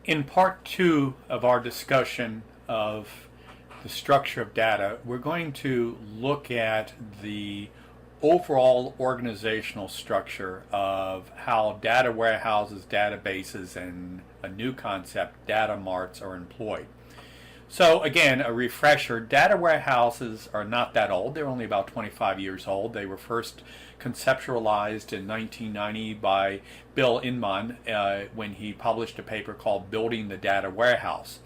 In part two of our discussion of the structure of data, we're going to look at the overall organizational structure of how data warehouses, databases, and a new concept, data marts, are employed. So again, a refresher, data warehouses are not that old. They're only about 25 years old. They were first conceptualized in 1990 by Bill Inman when he published a paper called Building the Data Warehouse.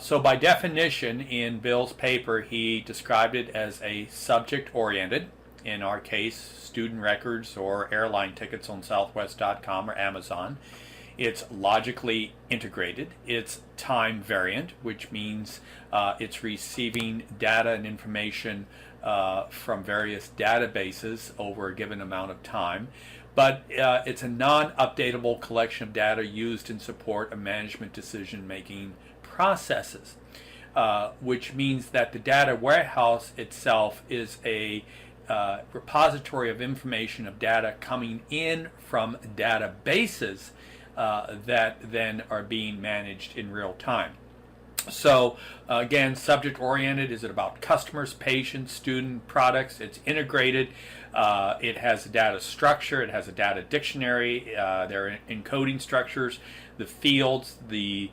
So by definition, in Bill's paper, he described it as a subject-oriented, in our case, student records or airline tickets on southwest.com or Amazon. It's logically integrated. It's time variant, which means it's receiving data and information from various databases over a given amount of time. But it's a non-updatable collection of data used in support of management decision-making processes, which means that the data warehouse itself is a repository of information of data coming in from databases that then are being managed in real time. So again, subject-oriented. Is it about customers, patients, student, products? It's integrated. It has a data structure. It has a data dictionary. There are encoding structures. The fields, the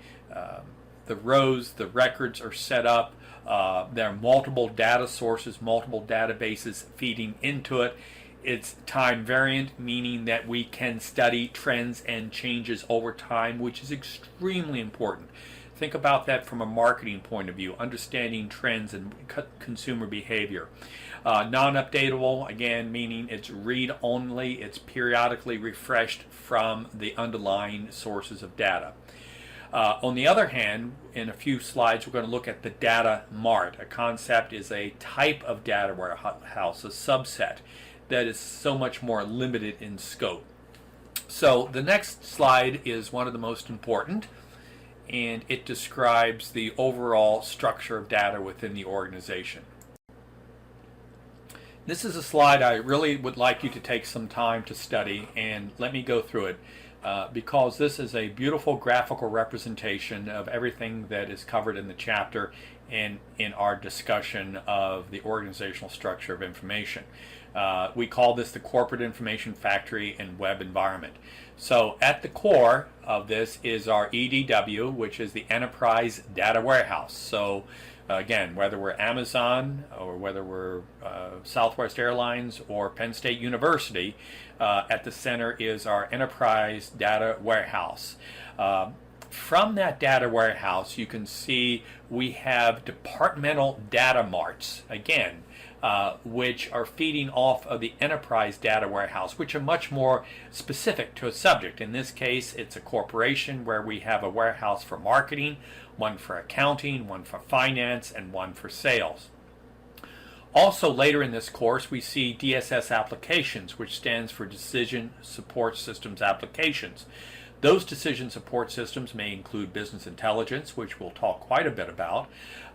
rows, the records are set up. There are multiple data sources, multiple databases feeding into it. It's time variant, meaning that we can study trends and changes over time, which is extremely important. Think about that from a marketing point of view, understanding trends and consumer behavior. Non-updatable, again, meaning it's read-only. It's periodically refreshed from the underlying sources of data. On the other hand, in a few slides, we're going to look at the data mart. A concept is a type of data warehouse, a subset that is so much more limited in scope. So the next slide is one of the most important, and it describes the overall structure of data within the organization. This is a slide I really would like you to take some time to study, and let me go through it. Because this is a beautiful graphical representation of everything that is covered in the chapter and in our discussion of the organizational structure of information. We call this the corporate information factory and web environment. So at the core of this is our EDW, which is the enterprise data warehouse. So again, whether we're Amazon or whether we're Southwest Airlines or Penn State University, at the center is our enterprise data warehouse. From that data warehouse, you can see we have departmental data marts, again, which are feeding off of the enterprise data warehouse, which are much more specific to a subject. In this case, it's a corporation where we have a warehouse for marketing, one for accounting, one for finance, and one for sales. Also, later in this course, we see DSS applications, which stands for Decision Support Systems Applications. Those decision support systems may include business intelligence, which we'll talk quite a bit about,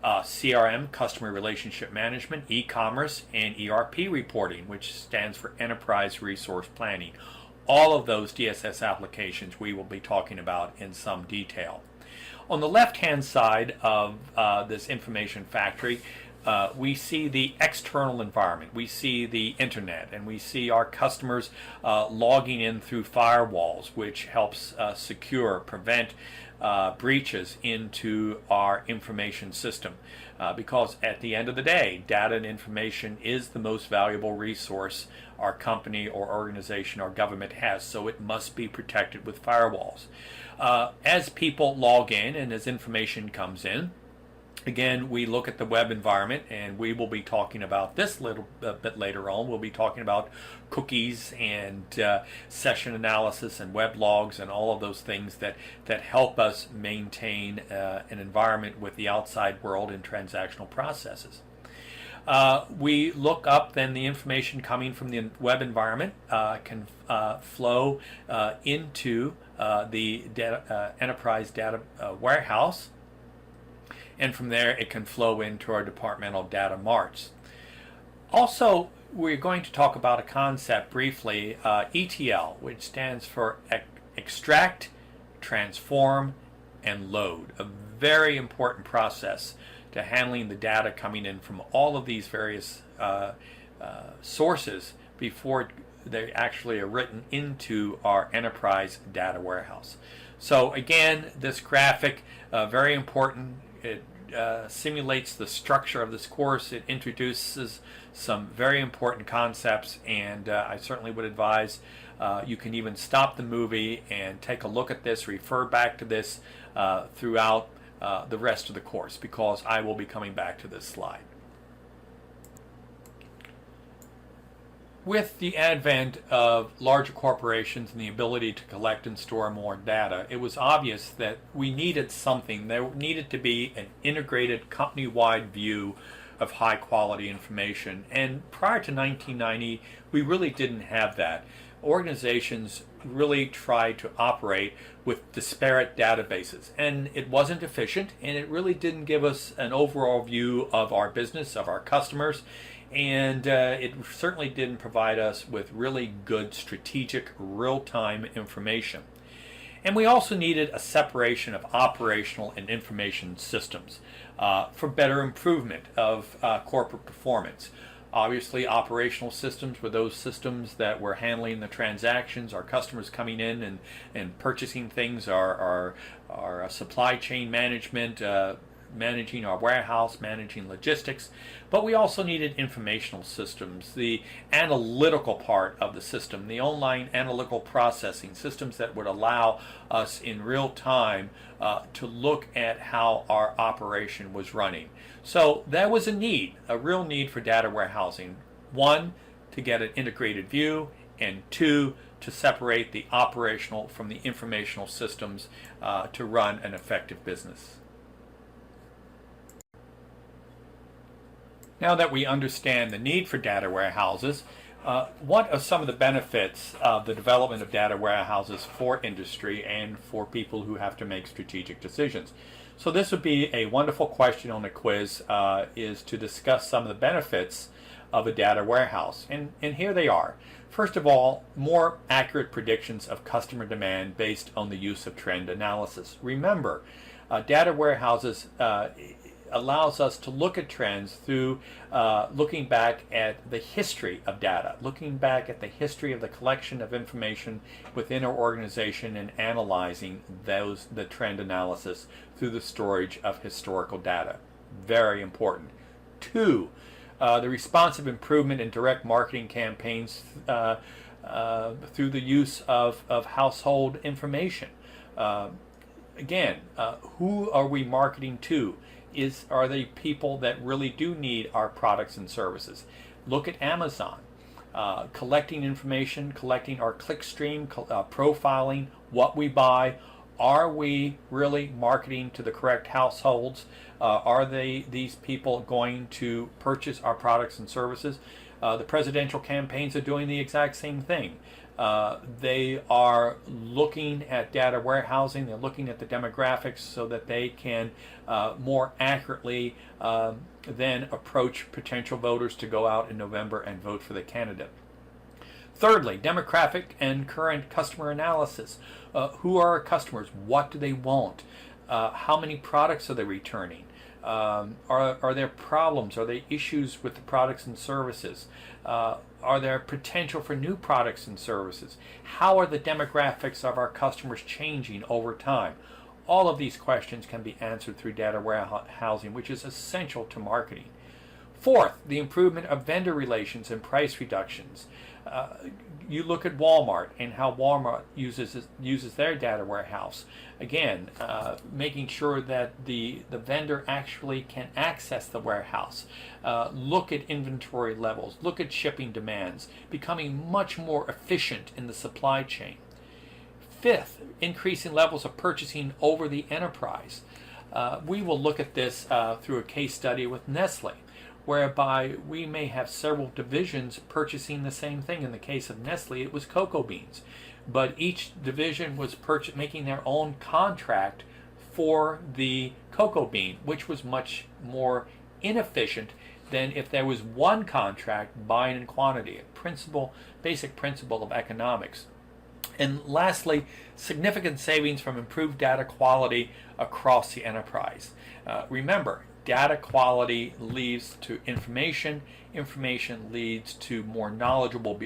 CRM, customer relationship management, e-commerce, and ERP reporting, which stands for enterprise resource planning. All of those DSS applications we will be talking about in some detail. On the left-hand side of this information factory, we see the external environment. We see the internet, and we see our customers logging in through firewalls, which helps secure, prevent breaches into our information system. Because at the end of the day, data and information is the most valuable resource our company or organization or government has, so it must be protected with firewalls. As people log in and as information comes in, again, we look at the web environment, and we will be talking about this a little bit later on. We'll be talking about cookies and session analysis and web logs and all of those things that help us maintain an environment with the outside world and transactional processes. We look up then the information coming from the web environment can flow into the enterprise data warehouse. And from there, it can flow into our departmental data marts. Also, we're going to talk about a concept briefly, ETL, which stands for Extract, Transform, and load, a very important process to handling the data coming in from all of these various sources before they actually are written into our enterprise data warehouse. So again, this graphic, very important. It simulates the structure of this course. It introduces some very important concepts, and I certainly would advise you can even stop the movie and take a look at this, refer back to this throughout the rest of the course, because I will be coming back to this slide. With the advent of larger corporations and the ability to collect and store more data, it was obvious that we needed something. There needed to be an integrated company-wide view of high-quality information. And prior to 1990, we really didn't have that. Organizations really tried to operate with disparate databases, and it wasn't efficient, and it really didn't give us an overall view of our business, of our customers, and it certainly didn't provide us with really good strategic real-time information. And we also needed a separation of operational and information systems for better improvement of corporate performance. Obviously, operational systems were those systems that were handling the transactions, our customers coming in and purchasing things, our supply chain management, managing our warehouse, managing logistics. But we also needed informational systems, the analytical part of the system, the online analytical processing systems that would allow us in real time to look at how our operation was running. So that was a need, a real need for data warehousing. One, to get an integrated view, and two, to separate the operational from the informational systems to run an effective business. Now that we understand the need for data warehouses, what are some of the benefits of the development of data warehouses for industry and for people who have to make strategic decisions? So this would be a wonderful question on the quiz, is to discuss some of the benefits of a data warehouse. And here they are. First of all, more accurate predictions of customer demand based on the use of trend analysis. Remember, data warehouses allows us to look at trends through looking back at the history of data, looking back at the history of the collection of information within our organization and analyzing the trend analysis through the storage of historical data. Very important. Two, the responsive improvement in direct marketing campaigns through the use of household information. Again, who are we marketing to? Are they people that really do need our products and services? Look at Amazon. Collecting information, collecting our clickstream, profiling what we buy. Are we really marketing to the correct households? Are these people going to purchase our products and services? The presidential campaigns are doing the exact same thing. They are looking at data warehousing, they're looking at the demographics so that they can more accurately then approach potential voters to go out in November and vote for the candidate. Thirdly, demographic and current customer analysis. Who are our customers? What do they want? How many products are they returning? Are there problems? Are there issues with the products and services? Are there potential for new products and services? How are the demographics of our customers changing over time? All of these questions can be answered through data warehousing, which is essential to marketing. Fourth, the improvement of vendor relations and price reductions. You look at Walmart and how Walmart uses their data warehouse. Again, making sure that the vendor actually can access the warehouse. Look at inventory levels. Look at shipping demands. Becoming much more efficient in the supply chain. Fifth, increasing levels of purchasing over the enterprise. We will look at this through a case study with Nestle, whereby we may have several divisions purchasing the same thing. In the case of Nestle, it was cocoa beans. But each division was making their own contract for the cocoa bean, which was much more inefficient than if there was one contract buying in quantity, a basic principle of economics. And lastly, significant savings from improved data quality across the enterprise. Remember, data quality leads to information, information leads to more knowledgeable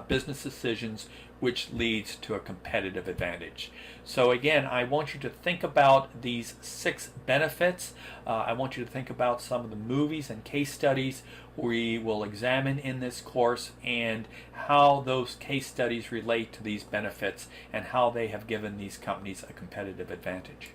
business decisions, which leads to a competitive advantage. So again, I want you to think about these 6 benefits. I want you to think about some of the movies and case studies we will examine in this course and how those case studies relate to these benefits and how they have given these companies a competitive advantage.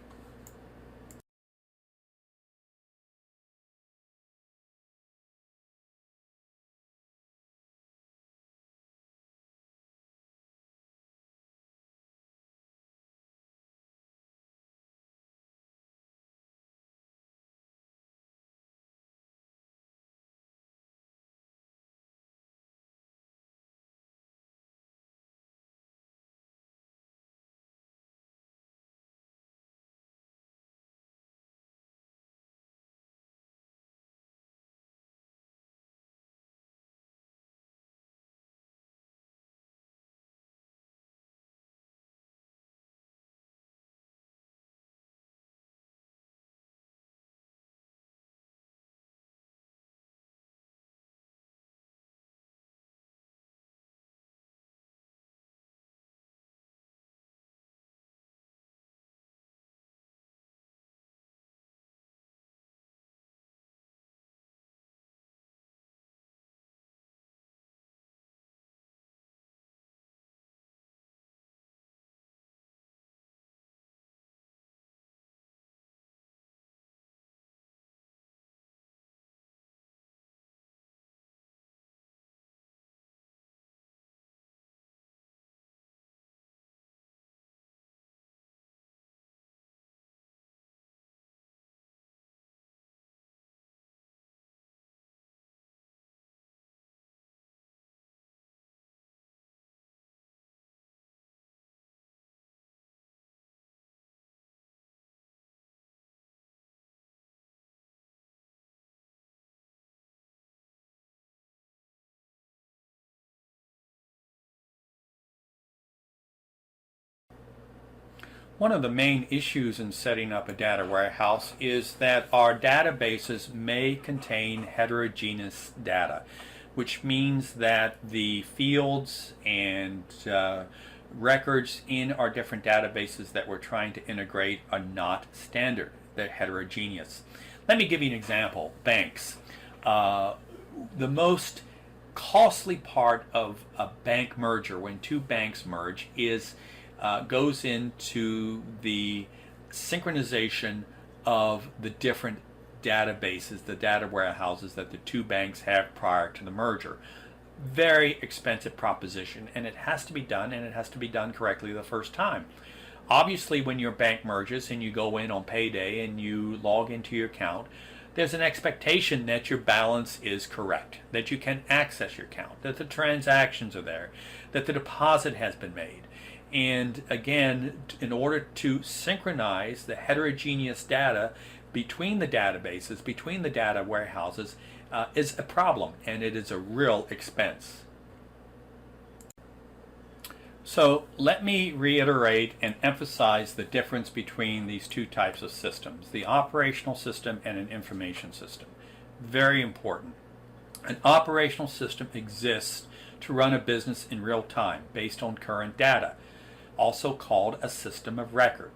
One of the main issues in setting up a data warehouse is that our databases may contain heterogeneous data, which means that the fields and records in our different databases that we're trying to integrate are not standard. They're heterogeneous. Let me give you an example. Banks. The most costly part of a bank merger, when 2 banks merge, is goes into the synchronization of the different databases, the data warehouses that the 2 banks have prior to the merger. Very expensive proposition, and it has to be done, and it has to be done correctly the first time. Obviously, when your bank merges and you go in on payday and you log into your account, there's an expectation that your balance is correct, that you can access your account, that the transactions are there, that the deposit has been made. And again, in order to synchronize the heterogeneous data between the databases, between the data warehouses, is a problem, and it is a real expense. So let me reiterate and emphasize the difference between these 2 types of systems, the operational system and an information system. Very important. An operational system exists to run a business in real time based on current data, also called a system of record.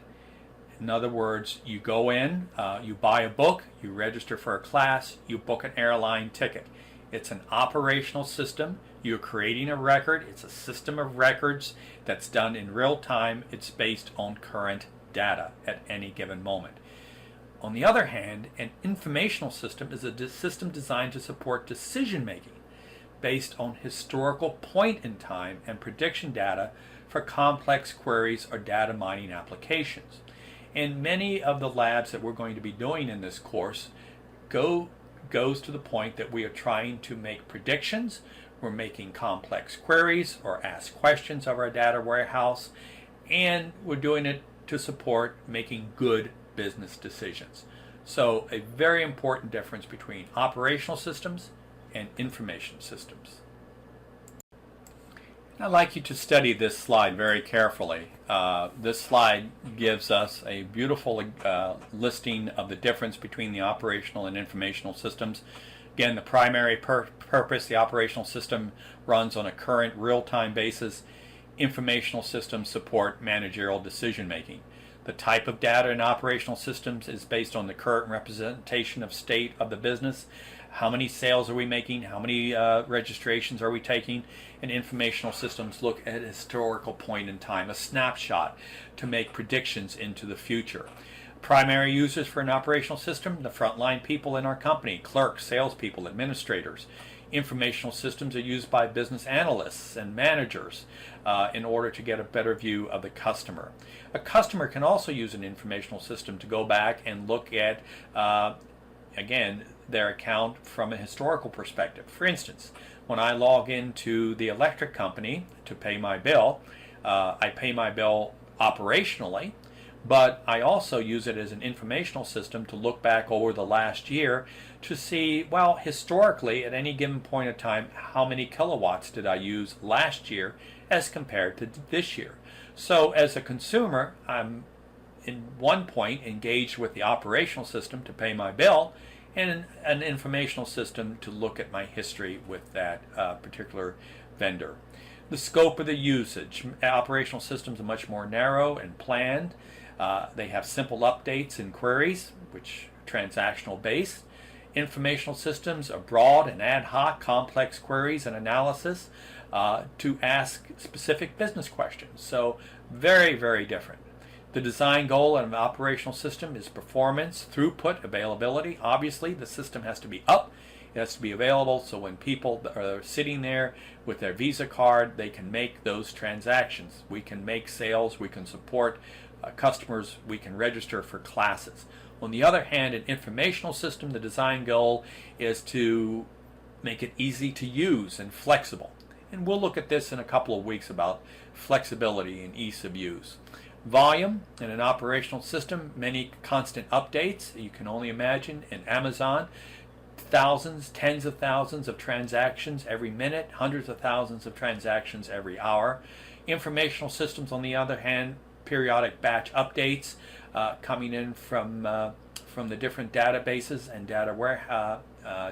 In other words, you go in, you buy a book, you register for a class, you book an airline ticket. It's an operational system. You're creating a record. It's a system of records that's done in real time. It's based on current data at any given moment. On the other hand, an informational system is a system designed to support decision making based on historical point in time and prediction data for complex queries or data mining applications. And many of the labs that we're going to be doing in this course goes to the point that we are trying to make predictions, we're making complex queries or ask questions of our data warehouse, and we're doing it to support making good business decisions. So a very important difference between operational systems and information systems. I'd like you to study this slide very carefully. This slide gives us a beautiful listing of the difference between the operational and informational systems. Again, the primary purpose, the operational system runs on a current real-time basis. Informational systems support managerial decision making. The type of data in operational systems is based on the current representation of state of the business. How many sales are we making? How many registrations are we taking? And informational systems look at a historical point in time, a snapshot, to make predictions into the future. Primary users for an operational system, the frontline people in our company, clerks, salespeople, administrators. Informational systems are used by business analysts and managers in order to get a better view of the customer. A customer can also use an informational system to go back and look at, again, their account from a historical perspective. For instance, when I log into the electric company to pay my bill, I pay my bill operationally, but I also use it as an informational system to look back over the last year to see, well, historically, at any given point of time, how many kilowatts did I use last year as compared to this year. So as a consumer, I'm in one point engaged with the operational system to pay my bill, and an informational system to look at my history with that particular vendor. The scope of the usage. Operational systems are much more narrow and planned. They have simple updates and queries, which are transactional based. Informational systems are broad and ad hoc, complex queries and analysis to ask specific business questions. So very, very different. The design goal of an operational system is performance, throughput, availability. Obviously, the system has to be up. It has to be available so when people are sitting there with their Visa card, they can make those transactions. We can make sales. We can support customers. We can register for classes. On the other hand, an informational system, the design goal is to make it easy to use and flexible. And we'll look at this in a couple of weeks about flexibility and ease of use. Volume in an operational system, many constant updates. You can only imagine in Amazon, thousands, tens of thousands of transactions every minute, hundreds of thousands of transactions every hour. Informational systems, on the other hand, periodic batch updates coming in from the different databases and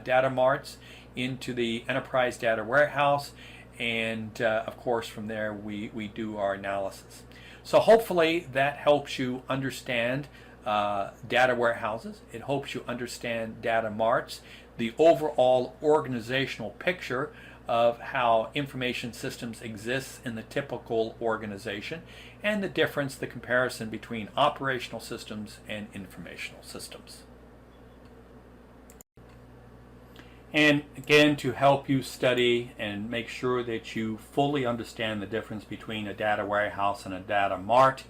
data marts into the enterprise data warehouse, and of course from there we do our analysis. So hopefully that helps you understand data warehouses. It helps you understand data marts, the overall organizational picture of how information systems exist in the typical organization, and the difference, the comparison between operational systems and informational systems. And again, to help you study and make sure that you fully understand the difference between a data warehouse and a data mart,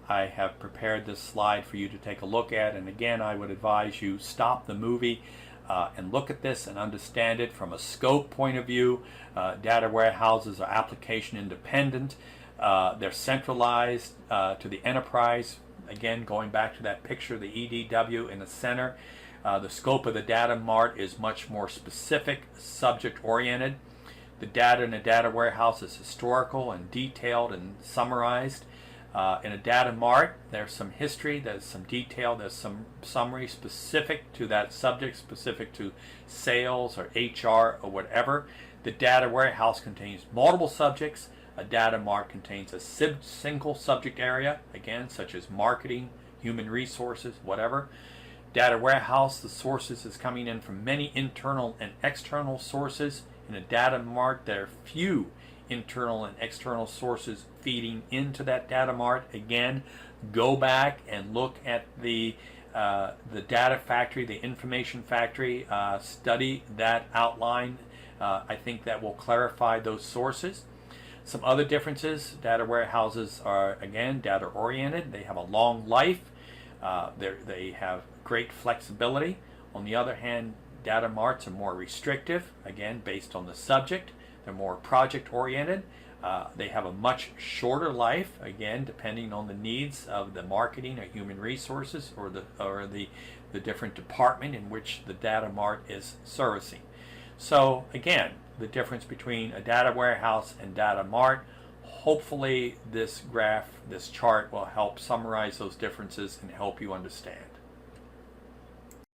I have prepared this slide for you to take a look at. And again, I would advise you stop the movie and look at this and understand it from a scope point of view. Data warehouses are application independent. They're centralized to the enterprise. Again, going back to that picture, the EDW in the center. The scope of the data mart is much more specific, subject-oriented. The data in a data warehouse is historical and detailed and summarized. In a data mart, there's some history, there's some detail, there's some summary specific to that subject, specific to sales or HR or whatever. The data warehouse contains multiple subjects. A data mart contains a single subject area, again, such as marketing, human resources, whatever. Data warehouse, the sources is coming in from many internal and external sources. In a data mart, there are few internal and external sources feeding into that data mart. Again, go back and look at the data factory, the information factory, study that outline. I think that will clarify those sources. Some other differences: data warehouses are, again, data oriented. They have a long life. They have great flexibility. On the other hand, data marts are more restrictive, again, based on the subject. They're more project oriented. They have a much shorter life, again, depending on the needs of the marketing or human resources or the different department in which the data mart is servicing. So again, the difference between a data warehouse and data mart. Hopefully this graph, this chart will help summarize those differences and help you understand.